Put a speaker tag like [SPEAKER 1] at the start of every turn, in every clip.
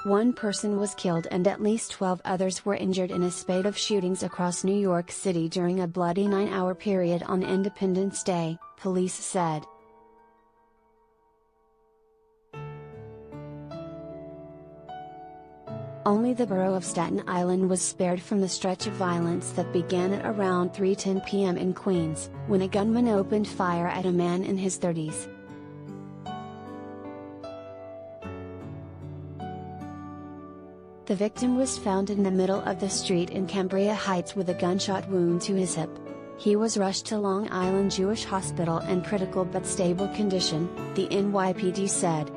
[SPEAKER 1] One person was killed and at least 12 others were injured in a spate of shootings across New York City during a bloody 9-hour period on Independence Day, police said. Only the borough of Staten Island was spared from the stretch of violence that began at around 3:10 p.m. in Queens, when a gunman opened fire at a man in his 30s. The victim was found in the middle of the street in Cambria Heights with a gunshot wound to his hip. He was rushed to Long Island Jewish Hospital in critical but stable condition, the NYPD said.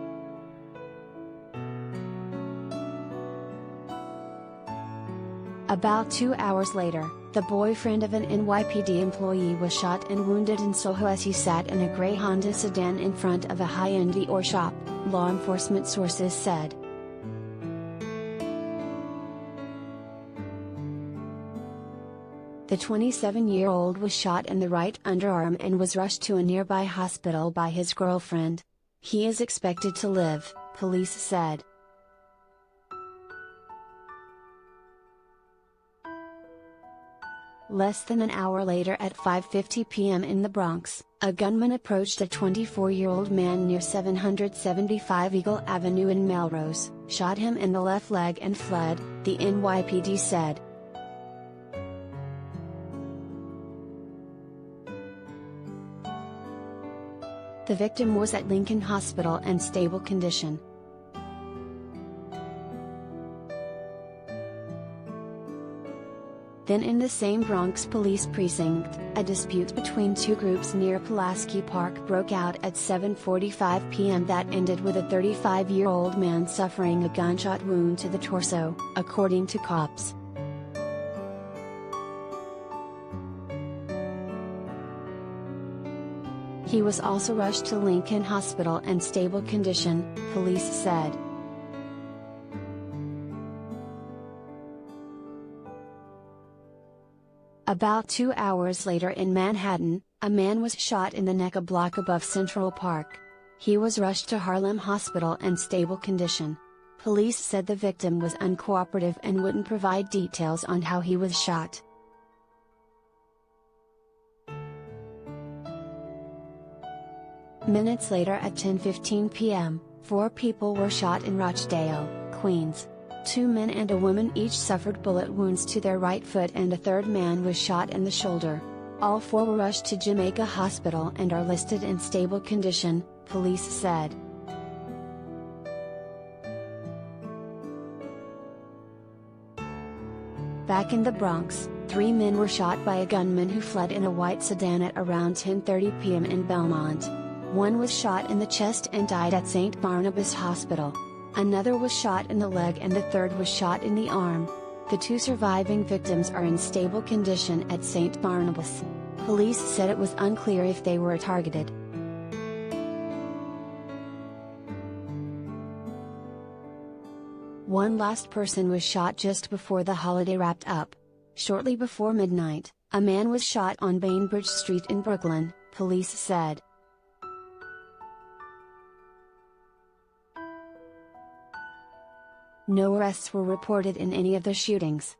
[SPEAKER 1] About 2 hours later, the boyfriend of an NYPD employee was shot and wounded in Soho as he sat in a gray Honda sedan in front of a high-end Dior shop, law enforcement sources said. The 27-year-old was shot in the right underarm and was rushed to a nearby hospital by his girlfriend. He is expected to live, police said. Less than an hour later at 5:50 p.m. in the Bronx, a gunman approached a 24-year-old man near 775 Eagle Avenue in Melrose, shot him in the left leg and fled, the NYPD said. The victim was at Lincoln Hospital in stable condition. Then in the same Bronx police precinct, a dispute between two groups near Pulaski Park broke out at 7:45 p.m. that ended with a 35-year-old man suffering a gunshot wound to the torso, according to cops. He was also rushed to Lincoln Hospital in stable condition, police said. About 2 hours later in Manhattan, a man was shot in the neck a block above Central Park. He was rushed to Harlem Hospital in stable condition. Police said the victim was uncooperative and wouldn't provide details on how he was shot. Minutes later at 10:15 p.m., 4 people were shot in Rochdale, Queens. 2 men and a woman each suffered bullet wounds to their right foot and a third man was shot in the shoulder. All 4 were rushed to Jamaica Hospital and are listed in stable condition, police said. Back in the Bronx, 3 men were shot by a gunman who fled in a white sedan at around 10:30 p.m. in Belmont. One was shot in the chest and died at St. Barnabas Hospital. Another was shot in the leg and the third was shot in the arm. The 2 surviving victims are in stable condition at St. Barnabas. Police said it was unclear if they were targeted. One last person was shot just before the holiday wrapped up. Shortly before midnight, a man was shot on Bainbridge Street in Brooklyn, police said. No arrests were reported in any of the shootings.